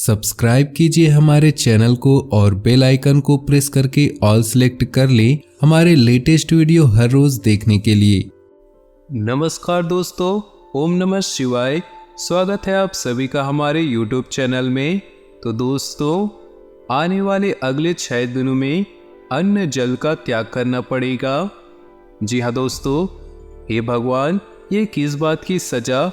Subscribe कीजिए हमारे channel को और बेल आइकन को प्रेस करके ऑल सेलेक्ट कर लें हमारे लेटेस्ट वीडियो हर रोज देखने के लिए। नमस्कार दोस्तों, ओम नमः शिवाय। स्वागत है आप सभी का हमारे यूट्यूब चैनल में। तो दोस्तों, आने वाले अगले 6 दिनों में अन्न जल का त्याग करना पड़ेगा। जी हाँ दोस्तों, हे भगवान, ये किस बात की सजा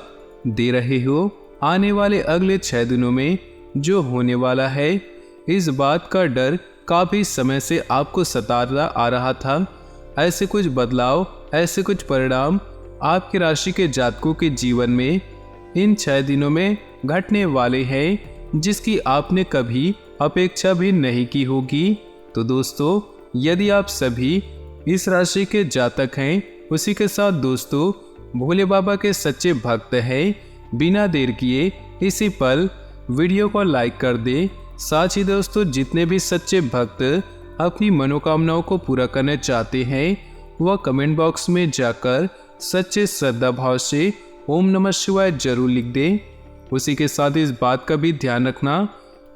दे रहे हो? आने वाले अगले 6 दिनों में जो होने वाला है, इस बात का डर काफ़ी समय से आपको सताता आ रहा था। ऐसे कुछ बदलाव, ऐसे कुछ परिणाम आपकी राशि के जातकों के जीवन में इन 6 दिनों में घटने वाले हैं, जिसकी आपने कभी अपेक्षा भी नहीं की होगी। तो दोस्तों, यदि आप सभी इस राशि के जातक हैं, उसी के साथ दोस्तों भोले बाबा के सच्चे भक्त हैं, बिना देर किए इसी पल वीडियो को लाइक कर दे। साथ ही दोस्तों, जितने भी सच्चे भक्त अपनी मनोकामनाओं को पूरा करना चाहते हैं, वह कमेंट बॉक्स में जाकर सच्चे श्रद्धा भाव से ओम नमः शिवाय जरूर लिख दें। उसी के साथ इस बात का भी ध्यान रखना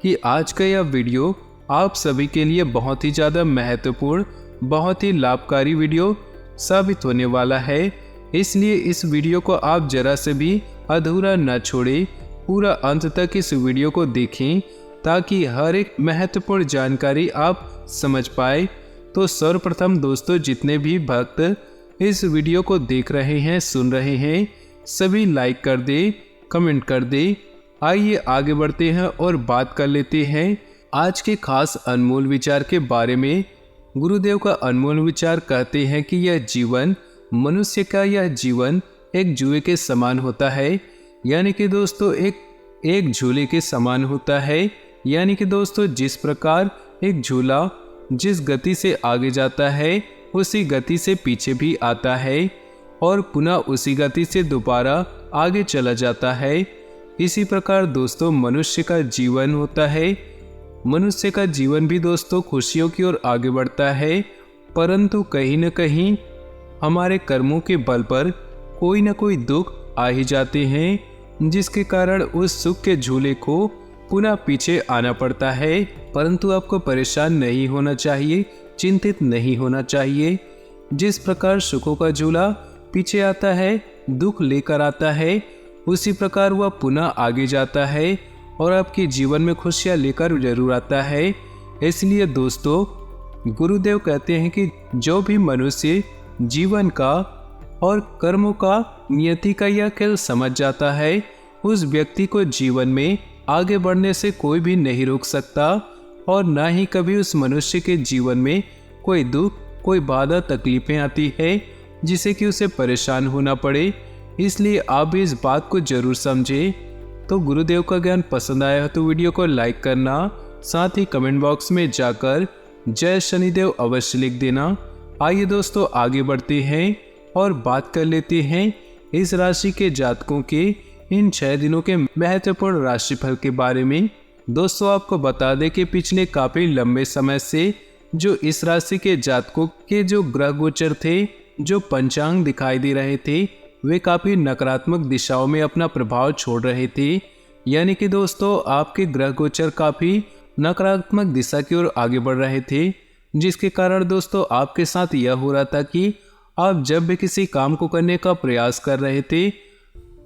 कि आज का यह वीडियो आप सभी के लिए बहुत ही ज़्यादा महत्वपूर्ण, बहुत ही लाभकारी वीडियो साबित होने वाला है। इसलिए इस वीडियो को आप जरा से भी अधूरा न छोड़ें, पूरा अंत तक इस वीडियो को देखें ताकि हर एक महत्वपूर्ण जानकारी आप समझ पाए। तो सर्वप्रथम दोस्तों, जितने भी भक्त इस वीडियो को देख रहे हैं, सुन रहे हैं, सभी लाइक कर दे, कमेंट कर दे। आइए आगे बढ़ते हैं और बात कर लेते हैं आज के खास अनमोल विचार के बारे में। गुरुदेव का अनमोल विचार कहते हैं कि यह जीवन, मनुष्य का यह जीवन एक जुए के समान होता है। यानी कि दोस्तों एक झूले के समान होता है। यानी कि दोस्तों, जिस प्रकार एक झूला जिस गति से आगे जाता है, उसी गति से पीछे भी आता है और पुनः उसी गति से दोबारा आगे चला जाता है। इसी प्रकार दोस्तों मनुष्य का जीवन होता है। मनुष्य का जीवन भी दोस्तों खुशियों की ओर आगे बढ़ता है, परंतु कहीं न कहीं हमारे कर्मों के बल पर कोई न कोई दुख आ ही जाते हैं, जिसके कारण उस सुख के झूले को पुनः पीछे आना पड़ता है। परंतु आपको परेशान नहीं होना चाहिए, चिंतित नहीं होना चाहिए। जिस प्रकार सुखों का झूला पीछे आता है, दुख लेकर आता है, उसी प्रकार वह पुनः आगे जाता है और आपके जीवन में खुशियाँ लेकर जरूर आता है। इसलिए दोस्तों, गुरुदेव कहते हैं कि जो भी मनुष्य जीवन का और कर्मों का, नियति का यह खेल समझ जाता है, उस व्यक्ति को जीवन में आगे बढ़ने से कोई भी नहीं रोक सकता और ना ही कभी उस मनुष्य के जीवन में कोई दुख, कोई बाधा, तकलीफें आती है जिससे कि उसे परेशान होना पड़े। इसलिए आप भी इस बात को जरूर समझें। तो गुरुदेव का ज्ञान पसंद आया हो तो वीडियो को लाइक करना, साथ ही कमेंट बॉक्स में जाकर जय शनिदेव अवश्य लिख देना। आइए दोस्तों आगे बढ़ते हैं और बात कर लेते हैं इस राशि के जातकों के इन 6 दिनों के महत्वपूर्ण राशिफल के बारे में। दोस्तों, आपको बता दें कि पिछले काफी लंबे समय से जो इस राशि के जातकों के जो ग्रह गोचर थे, जो पंचांग दिखाई दे रहे थे, वे काफी नकारात्मक दिशाओं में अपना प्रभाव छोड़ रहे थे। यानी कि दोस्तों, आपके ग्रह गोचर काफी नकारात्मक दिशा की ओर आगे बढ़ रहे थे, जिसके कारण दोस्तों आपके साथ यह हो रहा था कि आप जब भी किसी काम को करने का प्रयास कर रहे थे,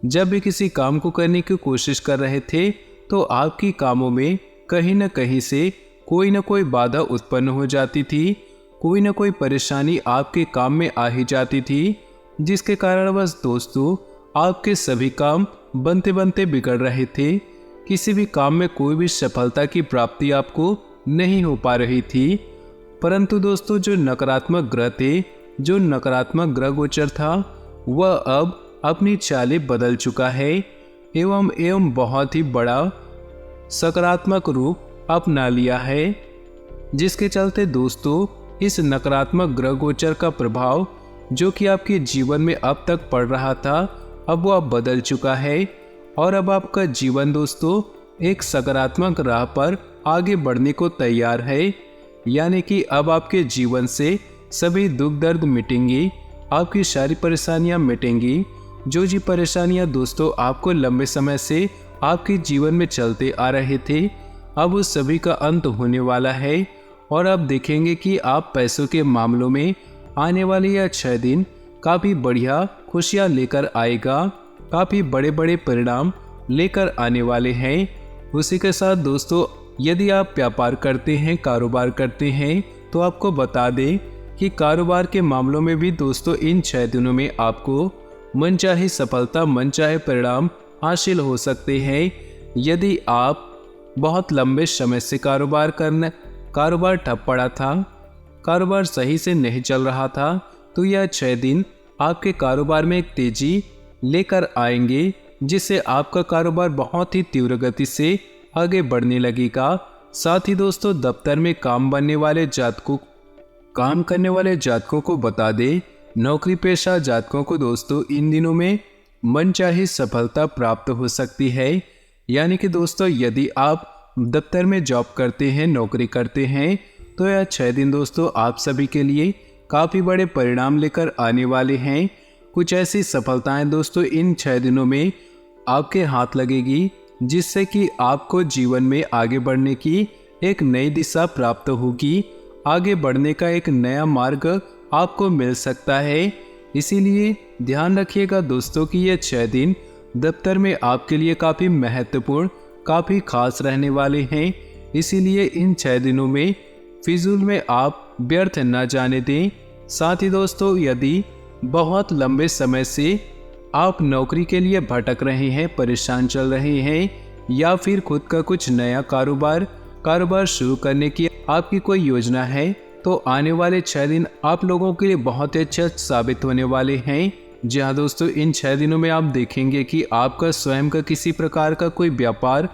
जब भी किसी काम को करने की कोशिश कर रहे थे, तो आपकी कामों में कहीं न कहीं से कोई न कोई बाधा उत्पन्न हो जाती थी, कोई न कोई परेशानी आपके काम में आ ही जाती थी, जिसके कारण बस दोस्तों आपके सभी काम बनते बनते बिगड़ रहे थे। किसी भी काम में कोई भी सफलता की प्राप्ति आपको नहीं हो पा रही थी। परंतु दोस्तों, जो नकारात्मक ग्रह थे, जो नकारात्मक ग्रह गोचर था, वह अब अपनी चालें बदल चुका है एवं बहुत ही बड़ा सकारात्मक रूप अपना लिया है, जिसके चलते दोस्तों इस नकारात्मक ग्रह गोचर का प्रभाव जो कि आपके जीवन में अब तक पड़ रहा था, अब वह बदल चुका है और अब आपका जीवन दोस्तों एक सकारात्मक राह पर आगे बढ़ने को तैयार है। यानी कि अब आपके जीवन से सभी दुख दर्द मिटेंगी, आपकी सारी परेशानियां मिटेंगी। जो जी परेशानियां दोस्तों आपको लंबे समय से आपके जीवन में चलते आ रहे थे, अब उस सभी का अंत होने वाला है और आप देखेंगे कि आप पैसों के मामलों में आने वाले यह 6 दिन काफ़ी बढ़िया खुशियाँ लेकर आएगा, काफ़ी बड़े बड़े परिणाम लेकर आने वाले हैं। उसी के साथ दोस्तों, यदि आप व्यापार करते हैं, कारोबार करते हैं, तो आपको बता दें कि कारोबार के मामलों में भी दोस्तों इन 6 दिनों में आपको मनचाही सफलता, मनचाहे परिणाम हासिल हो सकते हैं। यदि आप बहुत लंबे समय से कारोबार ठप पड़ा था, कारोबार सही से नहीं चल रहा था, तो यह 6 दिन आपके कारोबार में एक तेजी लेकर आएंगे, जिससे आपका कारोबार बहुत ही तीव्र गति से आगे बढ़ने लगेगा। साथ ही दोस्तों, दफ्तर में काम करने वाले जातकों को बता दें, नौकरी पेशा जातकों को दोस्तों इन दिनों में मनचाही सफलता प्राप्त हो सकती है। यानी कि दोस्तों, यदि आप दफ्तर में जॉब करते हैं, नौकरी करते हैं, तो यह 6 दिन दोस्तों आप सभी के लिए काफ़ी बड़े परिणाम लेकर आने वाले हैं। कुछ ऐसी सफलताएं दोस्तों इन 6 दिनों में आपके हाथ लगेगी, जिससे कि आपको जीवन में आगे बढ़ने की एक नई दिशा प्राप्त होगी, आगे बढ़ने का एक नया मार्ग आपको मिल सकता है। इसीलिए ध्यान रखिएगा दोस्तों कि ये 6 दिन दफ्तर में आपके लिए काफ़ी महत्वपूर्ण, काफ़ी खास रहने वाले हैं। इसीलिए इन 6 दिनों में फिजूल में आप व्यर्थ न जाने दें। साथ ही दोस्तों, यदि बहुत लंबे समय से आप नौकरी के लिए भटक रहे हैं, परेशान चल रहे हैं, या फिर खुद का कुछ नया कारोबार शुरू करने की आपकी कोई योजना है, तो आने वाले 6 दिन आप लोगों के लिए बहुत ही अच्छा साबित होने वाले हैं। जी हाँ दोस्तों, इन 6 दिनों में आप देखेंगे कि आपका स्वयं का किसी प्रकार का कोई व्यापार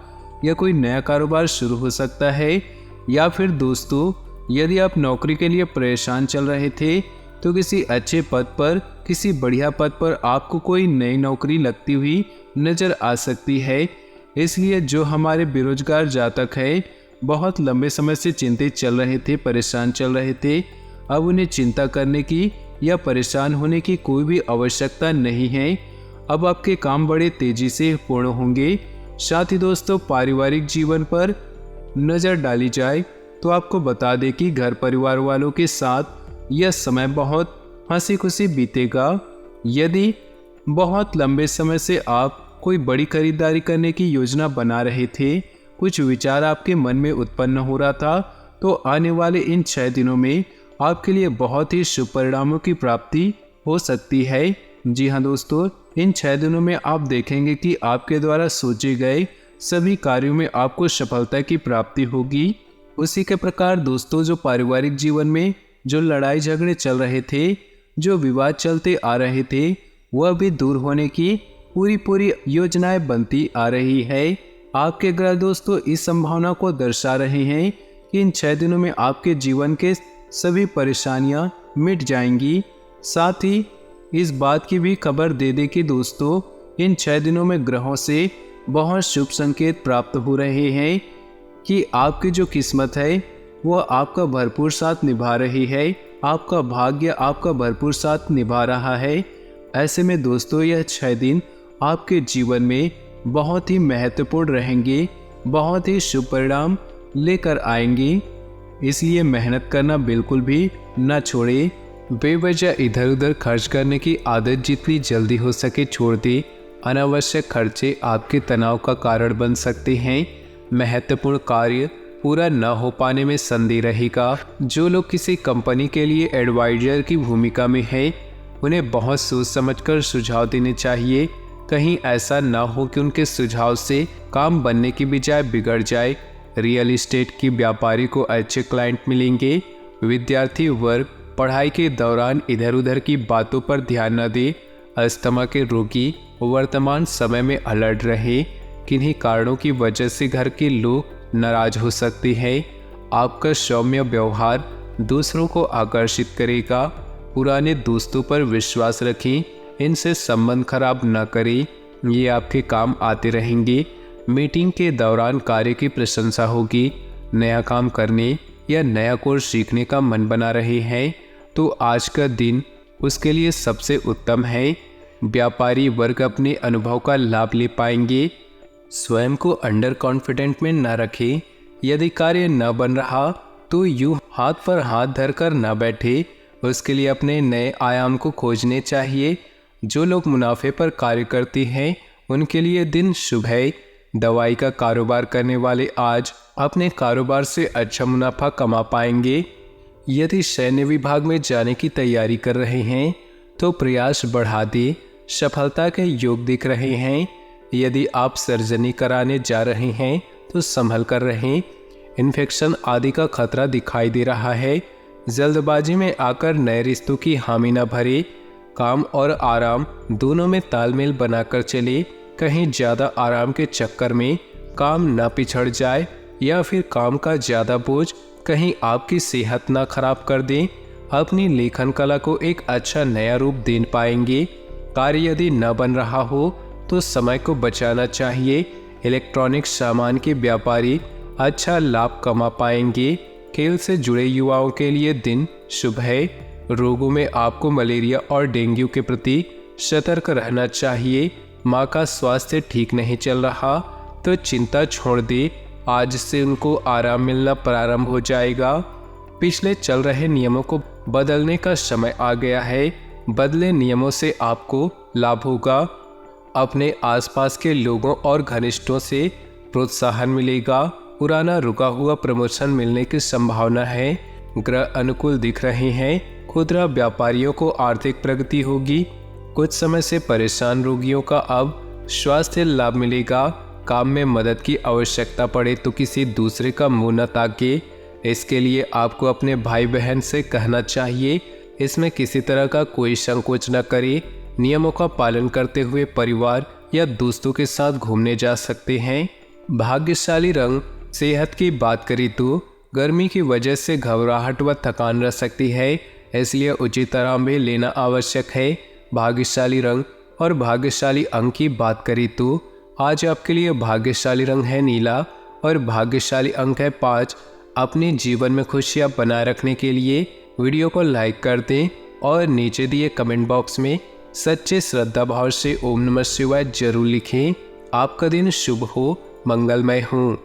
या कोई नया कारोबार शुरू हो सकता है। या फिर दोस्तों, यदि आप नौकरी के लिए परेशान चल रहे थे, तो किसी अच्छे पद पर, किसी बढ़िया पद पर आपको कोई नई नौकरी लगती हुई नज़र आ सकती है। इसलिए जो हमारे बेरोजगार जातक है, बहुत लंबे समय से चिंतित चल रहे थे, परेशान चल रहे थे, अब उन्हें चिंता करने की या परेशान होने की कोई भी आवश्यकता नहीं है। अब आपके काम बड़े तेजी से पूर्ण होंगे। साथ ही दोस्तों, पारिवारिक जीवन पर नज़र डाली जाए तो आपको बता दें कि घर परिवार वालों के साथ यह समय बहुत हंसी खुशी बीतेगा। यदि बहुत लंबे समय से आप कोई बड़ी खरीदारी करने की योजना बना रहे थे, कुछ विचार आपके मन में उत्पन्न हो रहा था, तो आने वाले इन 6 दिनों में आपके लिए बहुत ही शुभ परिणामों की प्राप्ति हो सकती है। जी हाँ दोस्तों, इन 6 दिनों में आप देखेंगे कि आपके द्वारा सोचे गए सभी कार्यों में आपको सफलता की प्राप्ति होगी। उसी के प्रकार दोस्तों, जो पारिवारिक जीवन में जो लड़ाई झगड़े चल रहे थे, जो विवाद चलते आ रहे थे, वह भी दूर होने की पूरी योजनाएं बनती आ रही है। आपके ग्रह दोस्तों इस संभावना को दर्शा रहे हैं कि इन 6 दिनों में आपके जीवन के सभी परेशानियां मिट जाएंगी। साथ ही इस बात की भी खबर दे दे कि दोस्तों, इन 6 दिनों में ग्रहों से बहुत शुभ संकेत प्राप्त हो रहे हैं कि आपकी जो किस्मत है वह आपका भरपूर साथ निभा रही है, आपका भाग्य आपका भरपूर साथ निभा रहा है। ऐसे में दोस्तों, यह 6 दिन आपके जीवन में बहुत ही महत्वपूर्ण रहेंगे, बहुत ही शुभ परिणाम लेकर आएंगे। इसलिए मेहनत करना बिल्कुल भी न छोड़े। बेवजह इधर उधर खर्च करने की आदत जितनी जल्दी हो सके छोड़ दे। अनावश्यक खर्चे आपके तनाव का कारण बन सकते हैं। महत्वपूर्ण कार्य पूरा न हो पाने में संदेह रहेगा। जो लोग किसी कंपनी के लिए एडवाइजर की भूमिका में हैं, उन्हें बहुत सोच समझकर सुझाव देने चाहिए। कहीं ऐसा न हो कि उनके सुझाव से काम बनने की बजाय बिगड़ जाए। रियल एस्टेट की व्यापारी को अच्छे क्लाइंट मिलेंगे। विद्यार्थी वर्ग पढ़ाई के दौरान इधर उधर की बातों पर ध्यान न दे। अस्थमा के रोगी वर्तमान समय में अलर्ट रहे। किन्हीं कारणों की वजह से घर के लोग नाराज हो सकते हैं। आपका सौम्य व्यवहार दूसरों को आकर्षित करेगा। पुराने दोस्तों पर विश्वास रखें, इनसे संबंध खराब न करें, ये आपके काम आते रहेंगे। मीटिंग के दौरान कार्य की प्रशंसा होगी। नया काम करने या नया कोर्स सीखने का मन बना रहे हैं तो आज का दिन उसके लिए सबसे उत्तम है। व्यापारी वर्ग अपने अनुभव का लाभ ले पाएंगे। स्वयं को अंडर कॉन्फिडेंट में न रखें। यदि कार्य न बन रहा तो यूं हाथ पर हाथ धरकर न बैठे, उसके लिए अपने नए आयाम को खोजने चाहिए। जो लोग मुनाफे पर कार्य करते हैं उनके लिए दिन शुभ है। दवाई का कारोबार करने वाले आज अपने कारोबार से अच्छा मुनाफा कमा पाएंगे। यदि सैन्य विभाग में जाने की तैयारी कर रहे हैं तो प्रयास बढ़ा दे, सफलता के योग दिख रहे हैं। यदि आप सर्जरी कराने जा रहे हैं तो संभल कर रहें, इन्फेक्शन आदि का खतरा दिखाई दे रहा है। जल्दबाजी में आकर नए रिश्तों की हामी न भरे। काम और आराम दोनों में तालमेल बनाकर चले। कहीं ज़्यादा आराम के चक्कर में काम न पिछड़ जाए या फिर काम का ज़्यादा बोझ कहीं आपकी सेहत ना खराब कर दें। अपनी लेखन कला को एक अच्छा नया रूप दे पाएंगे। कार्य यदि न बन रहा हो तो समय को बचाना चाहिए। इलेक्ट्रॉनिक सामान के व्यापारी अच्छा लाभ कमा पाएंगे। खेल से जुड़े युवाओं के लिए दिन शुभ है। रोगों में आपको मलेरिया और डेंगू के प्रति सतर्क रहना चाहिए। माँ का स्वास्थ्य ठीक नहीं चल रहा तो चिंता छोड़ दे, आज से उनको आराम मिलना प्रारंभ हो जाएगा। पिछले चल रहे नियमों को बदलने का समय आ गया है। बदले नियमों से आपको लाभ होगा। अपने आसपास के लोगों और घनिष्ठों से प्रोत्साहन मिलेगा। पुराना रुका हुआ प्रमोशन मिलने की संभावना है। ग्रह अनुकूल दिख रहे हैं। खुदरा व्यापारियों को आर्थिक प्रगति होगी। कुछ समय से परेशान रोगियों का अब स्वास्थ्य लाभ मिलेगा। काम में मदद की आवश्यकता पड़े तो किसी दूसरे का मुंह न ताके। इसके लिए आपको अपने भाई बहन से कहना चाहिए। इसमें किसी तरह का कोई संकोच न करे। नियमों का पालन करते हुए परिवार या दोस्तों के साथ घूमने जा सकते हैं। भाग्यशाली रंग। सेहत की बात करें तो गर्मी की वजह से घबराहट व थकान रह सकती है, इसलिए उचित आराम भी लेना आवश्यक है। भाग्यशाली रंग और भाग्यशाली अंक की बात करें तो आज आपके लिए भाग्यशाली रंग है नीला और भाग्यशाली अंक है 5। अपने जीवन में खुशियां बनाए रखने के लिए वीडियो को लाइक कर दें और नीचे दिए कमेंट बॉक्स में सच्चे श्रद्धा भाव से ओम नमः शिवाय जरूर लिखें। आपका दिन शुभ हो, मंगलमय हो।